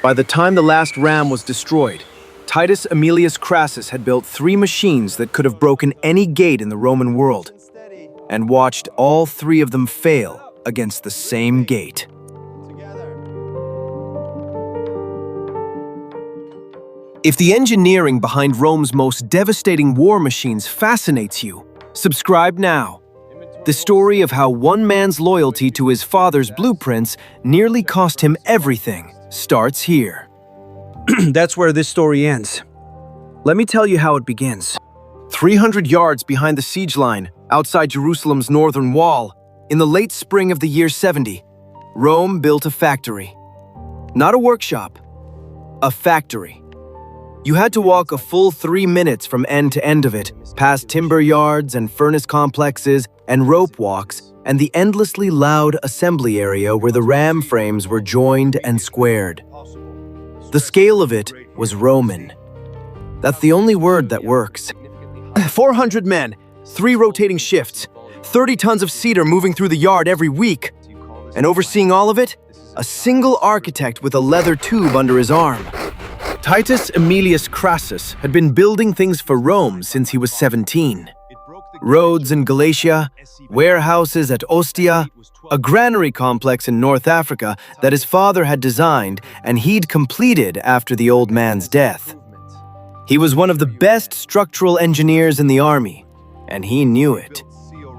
By the time the last ram was destroyed, Titus Aemilius Crassus had built 3 machines that could have broken any gate in the Roman world, and watched all 3 of them fail against the same gate. If the engineering behind Rome's most devastating war machines fascinates you, subscribe now. The story of how one man's loyalty to his father's blueprints nearly cost him everything starts here. That's where this story ends. Let me tell you how it begins. 300 yards behind the siege line, outside Jerusalem's northern wall, in the late spring of the year 70, Rome built a factory. Not a workshop, a factory. You had to walk a full 3 minutes from end to end of it, past timber yards and furnace complexes and rope walks, and the endlessly loud assembly area where the ram frames were joined and squared. The scale of it was Roman. That's the only word that works. 400 men, 3 rotating shifts, 30 tons of cedar moving through the yard every week. And overseeing all of it, a single architect with a leather tube under his arm. Titus Aemilius Crassus had been building things for Rome since he was 17. Roads in Galatia, warehouses at Ostia, a granary complex in North Africa that his father had designed and he'd completed after the old man's death. He was one of the best structural engineers in the army, and he knew it.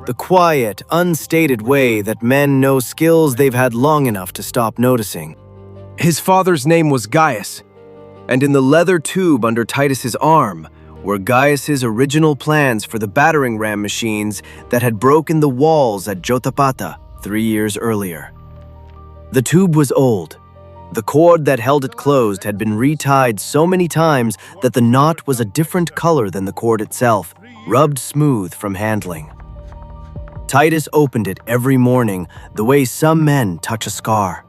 The quiet, unstated way that men know skills they've had long enough to stop noticing. His father's name was Gaius, and in the leather tube under Titus's arm were Gaius's original plans for the battering ram machines that had broken the walls at Jotapata 3 years earlier. The tube was old. The cord that held it closed had been retied so many times that the knot was a different color than the cord itself, rubbed smooth from handling. Titus opened it every morning the way some men touch a scar,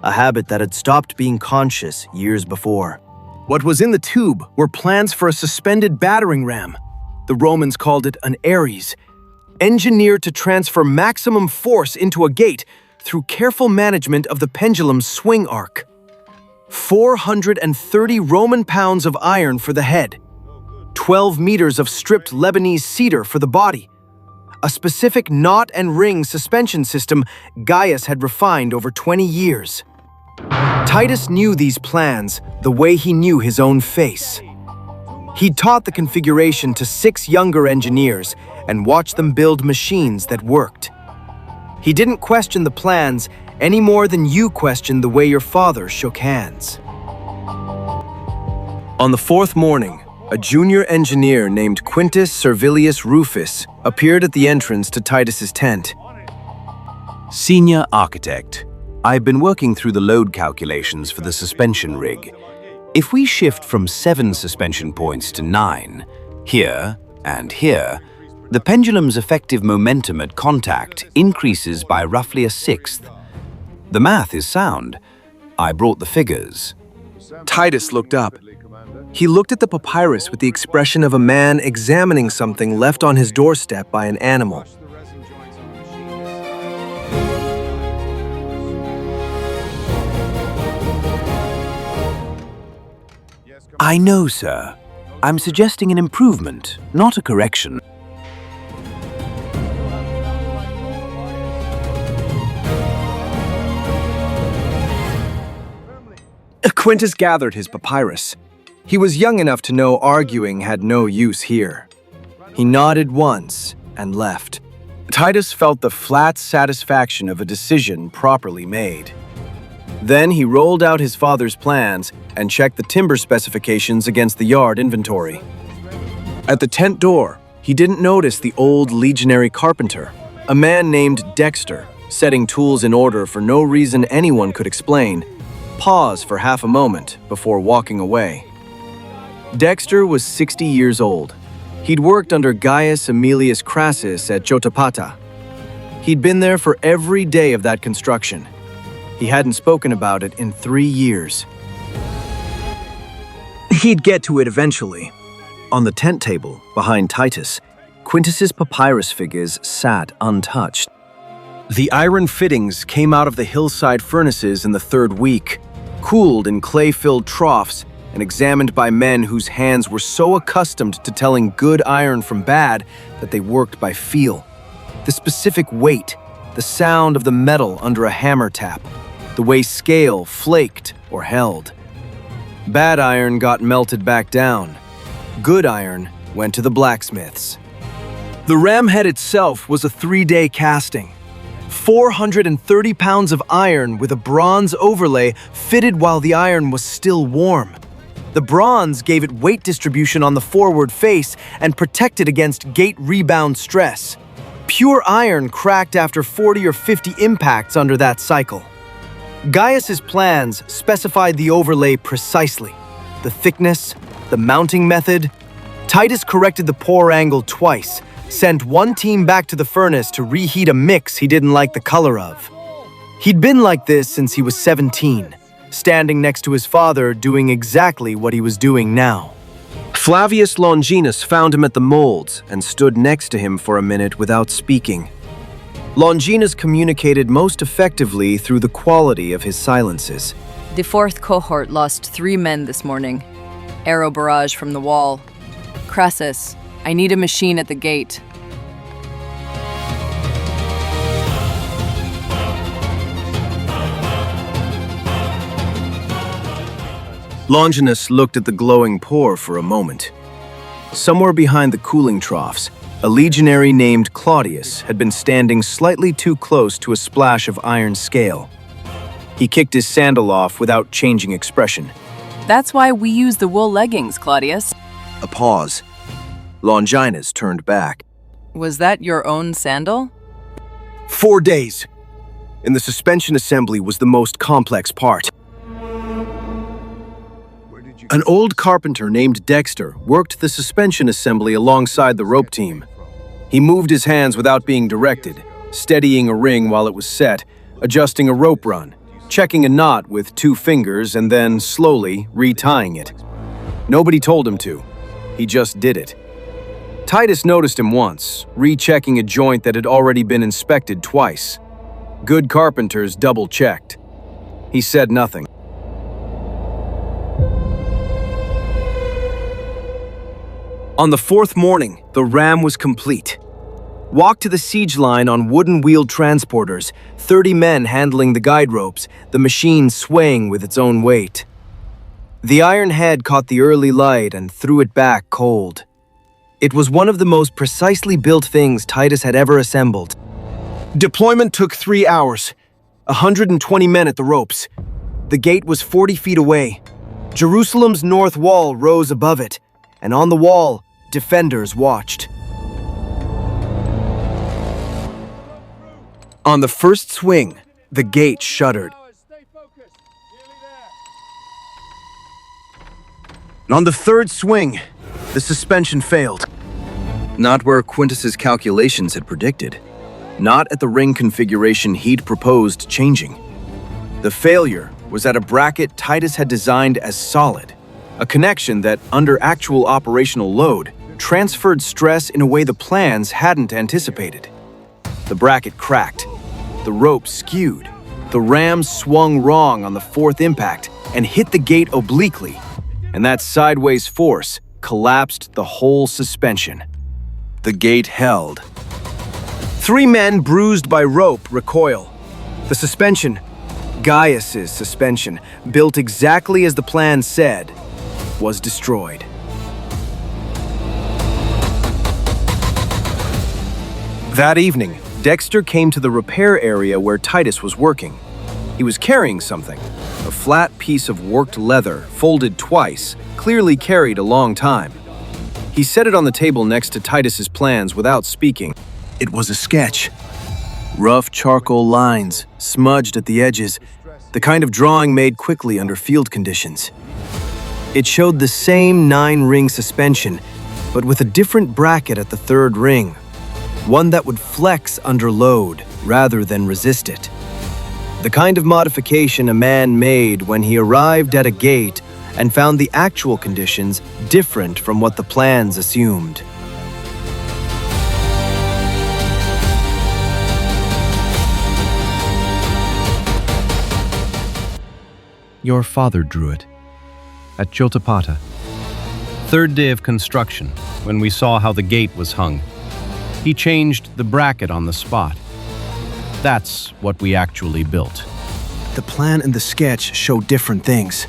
a habit that had stopped being conscious years before. What was in the tube were plans for a suspended battering ram. The Romans called it an Ares, engineered to transfer maximum force into a gate through careful management of the pendulum's swing arc. 430 Roman pounds of iron for the head, 12 meters of stripped Lebanese cedar for the body, a specific knot and ring suspension system Gaius had refined over 20 years. Titus knew these plans the way he knew his own face. He'd taught the configuration to 6 younger engineers and watched them build machines that worked. He didn't question the plans any more than you questioned the way your father shook hands. On the 4th morning, a junior engineer named Quintus Servilius Rufus appeared at the entrance to Titus's tent. Senior architect, I've been working through the load calculations for the suspension rig. If we shift from 7 suspension points to 9, here and here, the pendulum's effective momentum at contact increases by roughly a 1/6. The math is sound. I brought the figures. Titus looked up. He looked at the papyrus with the expression of a man examining something left on his doorstep by an animal. I know, sir. I'm suggesting an improvement, not a correction. Quintus gathered his papyrus. He was young enough to know arguing had no use here. He nodded once and left. Titus felt the flat satisfaction of a decision properly made. Then he rolled out his father's plans and checked the timber specifications against the yard inventory. At the tent door, he didn't notice the old legionary carpenter, a man named Dexter, setting tools in order for no reason anyone could explain, pause for half a moment before walking away. Dexter was 60 years old. He'd worked under Gaius Aemilius Crassus at Jotapata. He'd been there for every day of that construction. He hadn't spoken about it in 3 years. He'd get to it eventually. On the tent table, behind Titus, Quintus's papyrus figures sat untouched. The iron fittings came out of the hillside furnaces in the 3rd week, cooled in clay-filled troughs and examined by men whose hands were so accustomed to telling good iron from bad that they worked by feel. The specific weight, the sound of the metal under a hammer tap, the way scale flaked or held. Bad iron got melted back down. Good iron went to the blacksmiths. The ram head itself was a 3-day casting. 430 pounds of iron with a bronze overlay fitted while the iron was still warm. The bronze gave it weight distribution on the forward face and protected against gate rebound stress. Pure iron cracked after 40 or 50 impacts under that cycle. Gaius's plans specified the overlay precisely. The thickness, the mounting method. Titus corrected the pour angle twice, sent one team back to the furnace to reheat a mix he didn't like the color of. He'd been like this since he was 17, standing next to his father doing exactly what he was doing now. Flavius Longinus found him at the molds and stood next to him for a minute without speaking. Longinus communicated most effectively through the quality of his silences. The 4th cohort lost 3 men this morning. Arrow barrage from the wall. Crassus, I need a machine at the gate. Longinus looked at the glowing pour for a moment. Somewhere behind the cooling troughs, a legionary named Claudius had been standing slightly too close to a splash of iron scale. He kicked his sandal off without changing expression. That's why we use the wool leggings, Claudius. A pause. Longinus turned back. Was that your own sandal? 4 days. And the suspension assembly was the most complex part. An old carpenter named Dexter worked the suspension assembly alongside the rope team. He moved his hands without being directed, steadying a ring while it was set, adjusting a rope run, checking a knot with 2 fingers, and then slowly retying it. Nobody told him to. He just did it. Titus noticed him once, rechecking a joint that had already been inspected twice. Good carpenters double-checked. He said nothing. On the 4th morning, the ram was complete. Walked to the siege line on wooden-wheeled transporters, 30 men handling the guide ropes, the machine swaying with its own weight. The iron head caught the early light and threw it back cold. It was one of the most precisely built things Titus had ever assembled. Deployment took 3 hours. 120 men at the ropes. The gate was 40 feet away. Jerusalem's north wall rose above it, and on the wall, defenders watched. On the first swing, the gate shuddered. And on the 3rd swing, the suspension failed. Not where Quintus's calculations had predicted. Not at the ring configuration he'd proposed changing. The failure was at a bracket Titus had designed as solid, a connection that, under actual operational load, transferred stress in a way the plans hadn't anticipated. The bracket cracked. The rope skewed. The ram swung wrong on the 4th impact and hit the gate obliquely, and that sideways force collapsed the whole suspension. The gate held. 3 men bruised by rope recoil. The suspension, Gaius's suspension, built exactly as the plan said, was destroyed. That evening, Dexter came to the repair area where Titus was working. He was carrying something, a flat piece of worked leather, folded twice, clearly carried a long time. He set it on the table next to Titus's plans without speaking. It was a sketch. Rough charcoal lines, smudged at the edges, the kind of drawing made quickly under field conditions. It showed the same 9-ring suspension, but with a different bracket at the 3rd ring. One that would flex under load rather than resist it. The kind of modification a man made when he arrived at a gate and found the actual conditions different from what the plans assumed. Your father drew it. At Jotapata. Third day of construction, when we saw how the gate was hung. He changed the bracket on the spot. That's what we actually built. The plan and the sketch show different things.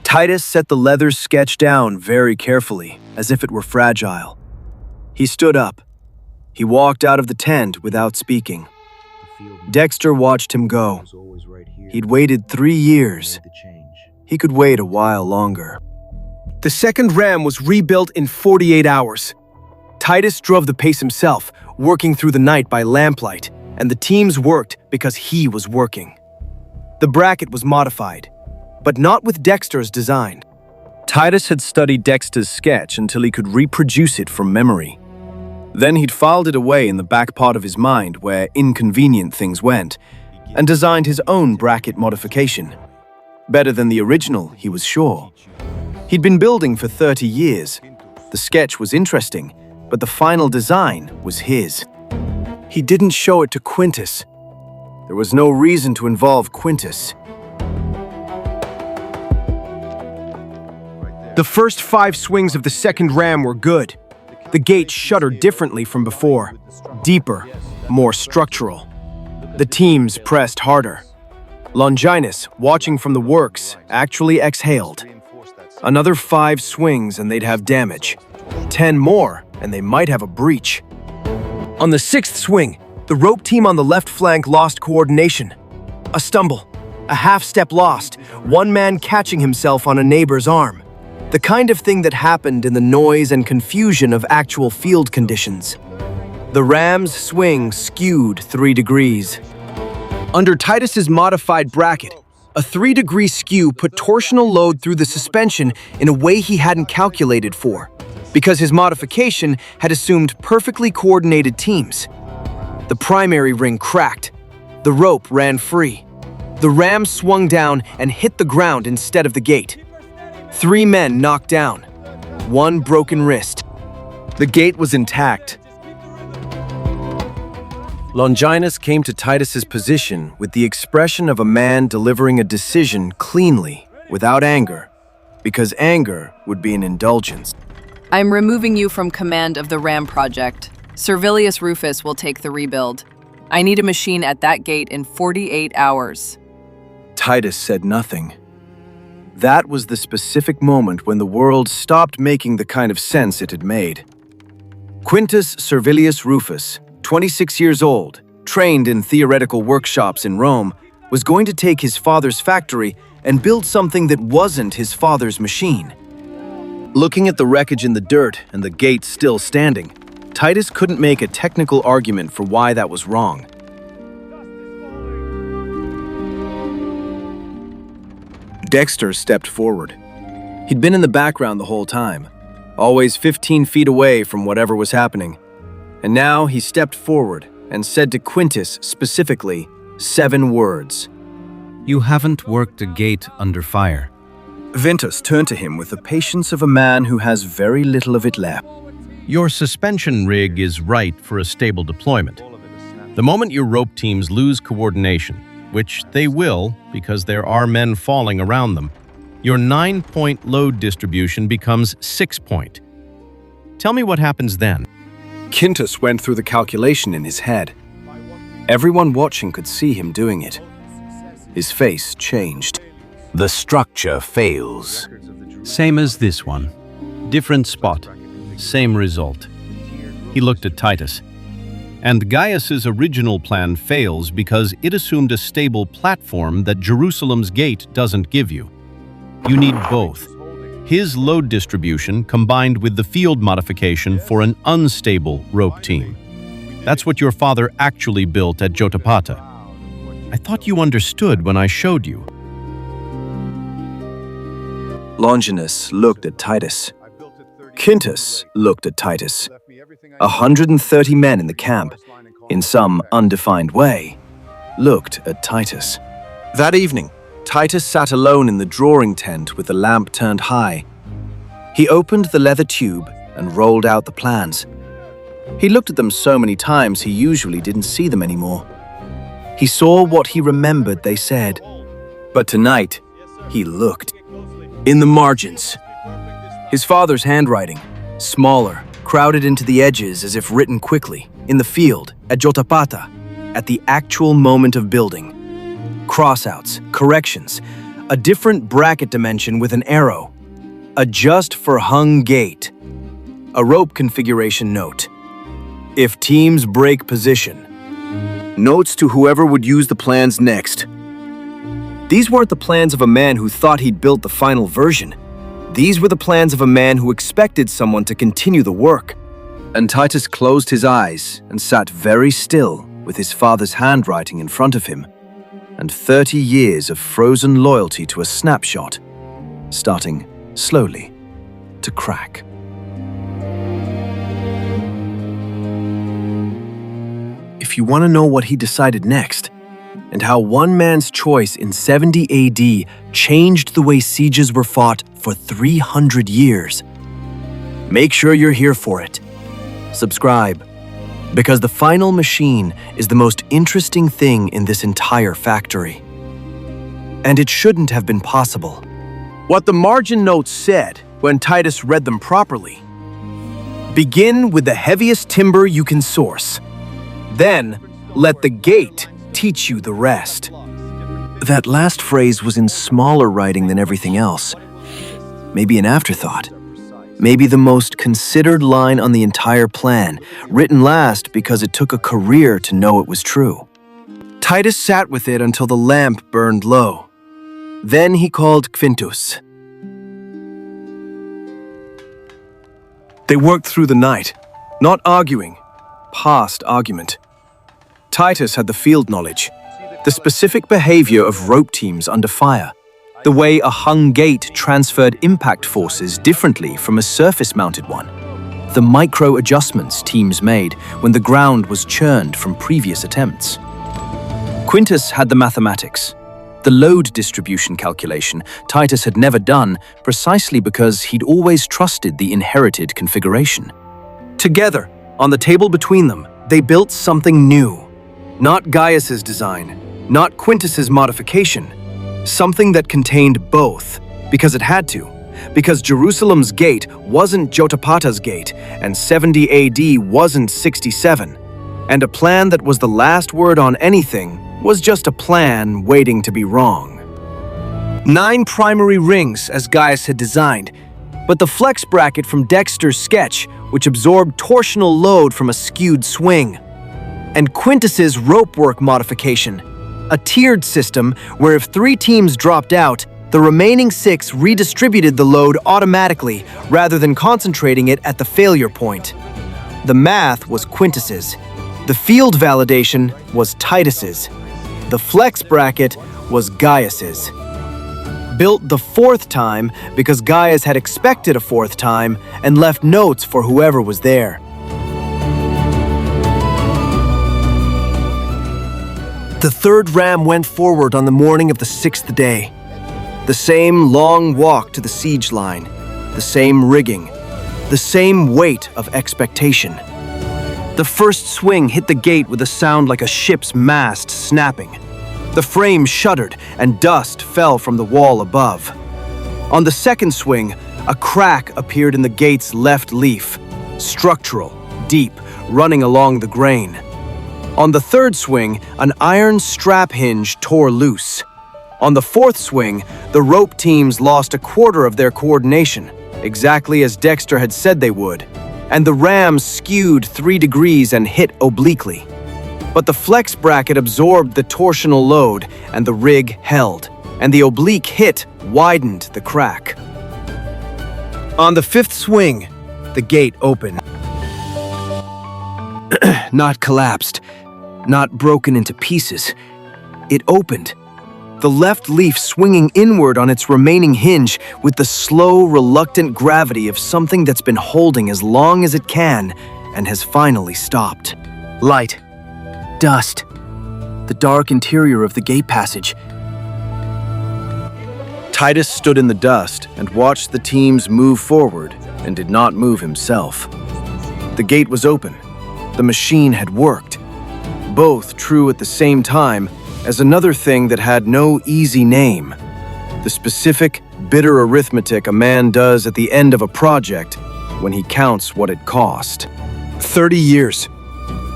Titus set the leather sketch down very carefully, as if it were fragile. He stood up. He walked out of the tent without speaking. Dexter watched him go. He'd waited 3 years. He could wait a while longer. The second ram was rebuilt in 48 hours. Titus drove the pace himself, working through the night by lamplight, and the teams worked because he was working. The bracket was modified, but not with Dexter's design. Titus had studied Dexter's sketch until he could reproduce it from memory. Then he'd filed it away in the back part of his mind where inconvenient things went, and designed his own bracket modification. Better than the original, he was sure. He'd been building for 30 years. The sketch was interesting, but the final design was his. He didn't show it to Quintus. There was no reason to involve Quintus. The first 5 swings of the second ram were good. The gate shuddered differently from before, deeper, more structural. The teams pressed harder. Longinus, watching from the works, actually exhaled. Another 5 swings and they'd have damage. 10 more and they might have a breach. On the 6th swing, the rope team on the left flank lost coordination. A stumble, a half step lost, one man catching himself on a neighbor's arm. The kind of thing that happened in the noise and confusion of actual field conditions. The ram's swing skewed 3 degrees. Under Titus's modified bracket, a 3-degree skew put torsional load through the suspension in a way he hadn't calculated for, because his modification had assumed perfectly coordinated teams. The primary ring cracked. The rope ran free. The ram swung down and hit the ground instead of the gate. 3 men knocked down. 1 broken wrist. The gate was intact. Longinus came to Titus's position with the expression of a man delivering a decision cleanly, without anger, because anger would be an indulgence. I'm removing you from command of the RAM project. Servilius Rufus will take the rebuild. I need a machine at that gate in 48 hours. Titus said nothing. That was the specific moment when the world stopped making the kind of sense it had made. Quintus Servilius Rufus, 26 years old, trained in theoretical workshops in Rome, was going to take his father's factory and build something that wasn't his father's machine. Looking at the wreckage in the dirt and the gate still standing, Titus couldn't make a technical argument for why that was wrong. Dexter stepped forward. He'd been in the background the whole time, always 15 feet away from whatever was happening. And now he stepped forward and said to Quintus specifically 7 words. You haven't worked a gate under fire. Ventus turned to him with the patience of a man who has very little of it left. Your suspension rig is right for a stable deployment. The moment your rope teams lose coordination, which they will because there are men falling around them, your 9-point load distribution becomes 6-point. Tell me what happens then. Quintus went through the calculation in his head. Everyone watching could see him doing it. His face changed. The structure fails. Same as this one. Different spot. Same result. He looked at Titus. And Gaius's original plan fails because it assumed a stable platform that Jerusalem's gate doesn't give you. You need both. His load distribution combined with the field modification for an unstable rope team. That's what your father actually built at Jotapata. I thought you understood when I showed you. Longinus looked at Titus. Quintus looked at Titus. 130 men in the camp, in some undefined way, looked at Titus. That evening, Titus sat alone in the drawing tent with the lamp turned high. He opened the leather tube and rolled out the plans. He looked at them so many times he usually didn't see them anymore. He saw what he remembered they said. But tonight, He looked. In the margins. His father's handwriting, smaller, crowded into the edges as if written quickly, in the field, at Jotapata, at the actual moment of building. Crossouts, corrections, a different bracket dimension with an arrow, a just for hung gate, a rope configuration note. If teams break position. Notes to whoever would use the plans next. These weren't the plans of a man who thought he'd built the final version. These were the plans of a man who expected someone to continue the work. And Titus closed his eyes and sat very still with his father's handwriting in front of him, and 30 years of frozen loyalty to a snapshot, starting slowly to crack. If you want to know what he decided next, and how one man's choice in 70 AD changed the way sieges were fought for 300 years, make sure you're here for it. Subscribe, because the final machine is the most interesting thing in this entire factory. And it shouldn't have been possible. What the margin notes said when Titus read them properly: begin with the heaviest timber you can source. Then, let the gate teach you the rest. That last phrase was in smaller writing than everything else. Maybe an afterthought. Maybe the most considered line on the entire plan, written last because it took a career to know it was true. Titus sat with it until the lamp burned low. Then he called Quintus. They worked through the night, not arguing, past argument. Titus had the field knowledge, the specific behavior of rope teams under fire, the way a hung gate transferred impact forces differently from a surface-mounted one, the micro-adjustments teams made when the ground was churned from previous attempts. Quintus had the mathematics, the load distribution calculation Titus had never done precisely because he'd always trusted the inherited configuration. Together, on the table between them, they built something new. Not Gaius's design, not Quintus's modification. Something that contained both, because it had to. Because Jerusalem's gate wasn't Jotapata's gate, and 70 AD wasn't 67. And a plan that was the last word on anything was just a plan waiting to be wrong. 9 primary rings, as Gaius had designed, but the flex bracket from Dexter's sketch, which absorbed torsional load from a skewed swing. And Quintus's ropework modification, a tiered system where if 3 teams dropped out, the remaining 6 redistributed the load automatically rather than concentrating it at the failure point. The math was Quintus's. The field validation was Titus's. The flex bracket was Gaius's. Built the 4th time because Gaius had expected a 4th time and left notes for whoever was there. The 3rd ram went forward on the morning of the 6th day. The same long walk to the siege line, the same rigging, the same weight of expectation. The first swing hit the gate with a sound like a ship's mast snapping. The frame shuddered and dust fell from the wall above. On the second swing, a crack appeared in the gate's left leaf, structural, deep, running along the grain. On the 3rd swing, an iron strap hinge tore loose. On the 4th swing, the rope teams lost a quarter of their coordination, exactly as Dexter had said they would, and the rams skewed 3 degrees and hit obliquely. But the flex bracket absorbed the torsional load, and the rig held, and the oblique hit widened the crack. On the 5th swing, the gate opened. Not collapsed, not broken into pieces. It opened, the left leaf swinging inward on its remaining hinge with the slow, reluctant gravity of something that's been holding as long as it can and has finally stopped. Light, dust, the dark interior of the gate passage. Titus stood in the dust and watched the teams move forward and did not move himself. The gate was open. The machine had worked. Both true at the same time as another thing that had no easy name. the specific, bitter arithmetic a man does at the end of a project when he counts what it cost. 30 years.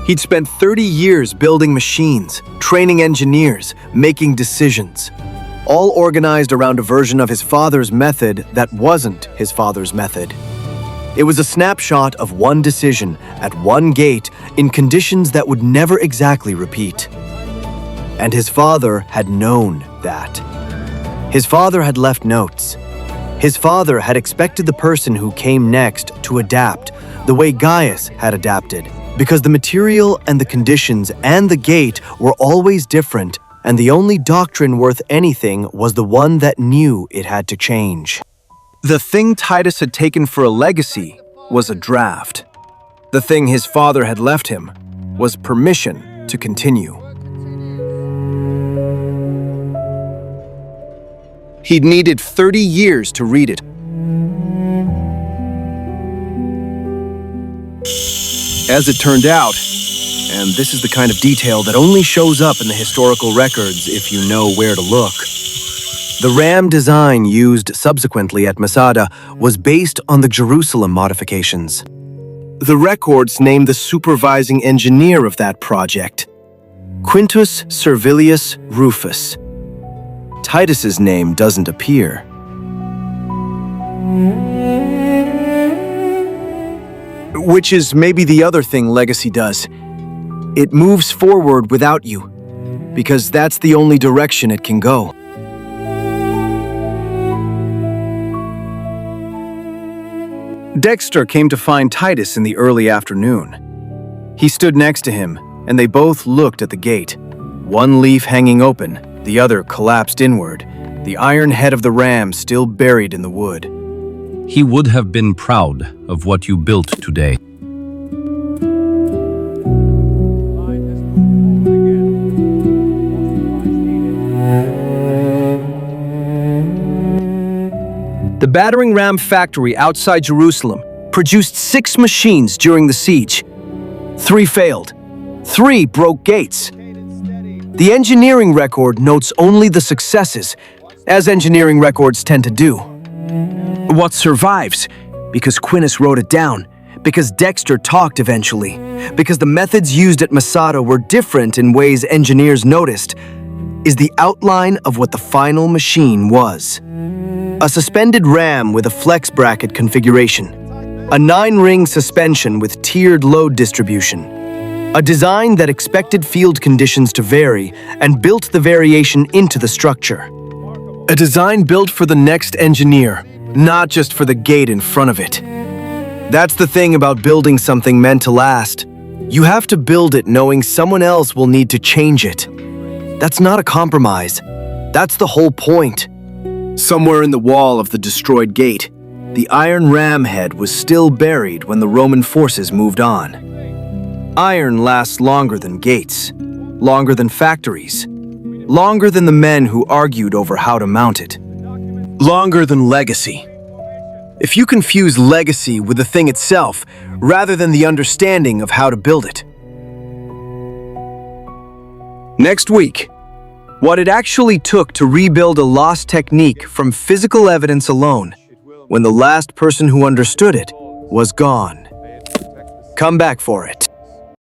He'd spent 30 years building machines, training engineers, making decisions, all organized around a version of his father's method that wasn't his father's method. It was a snapshot of one decision at one gate in conditions that would never exactly repeat. And his father had known that. His father had left notes. His father had expected the person who came next to adapt the way Gaius had adapted, because the material and the conditions and the gate were always different, and the only doctrine worth anything was the one that knew it had to change. The thing Titus had taken for a legacy was a draft. The thing his father had left him was permission to continue. He'd needed 30 years to read it. As it turned out, and this is the kind of detail that only shows up in the historical records if you know where to look, the ram design used subsequently at Masada was based on the Jerusalem modifications. The records name the supervising engineer of that project, Quintus Servilius Rufus. Titus's name doesn't appear. Which is maybe the other thing legacy does. It moves forward without you, because that's the only direction it can go. Dexter came to find Titus in the early afternoon. He stood next to him, and they both looked at the gate. One leaf hanging open, the other collapsed inward, the iron head of the ram still buried in the wood. He would have been proud of what you built today. The Battering ram factory outside Jerusalem produced 6 machines during the siege. 3 failed. 3 broke gates. The engineering record notes only the successes, as engineering records tend to do. What survives, because Quintus wrote it down, because Dexter talked eventually, because the methods used at Masada were different in ways engineers noticed, is the outline of what the final machine was. A suspended ram with a flex bracket configuration. A 9-ring suspension with tiered load distribution. A design that expected field conditions to vary and built the variation into the structure. A design built for the next engineer, not just for the gate in front of it. That's the thing about building something meant to last. You have to build it knowing someone else will need to change it. That's not a compromise. That's the whole point. Somewhere in the wall of the destroyed gate, the iron ram head was still buried when the Roman forces moved on. Iron lasts longer than gates, longer than factories, longer than the men who argued over how to mount it, longer than legacy. If you confuse legacy with the thing itself, rather than the understanding of how to build it. Next week, what it actually took to rebuild a lost technique from physical evidence alone, when the last person who understood it was gone. Come back for it.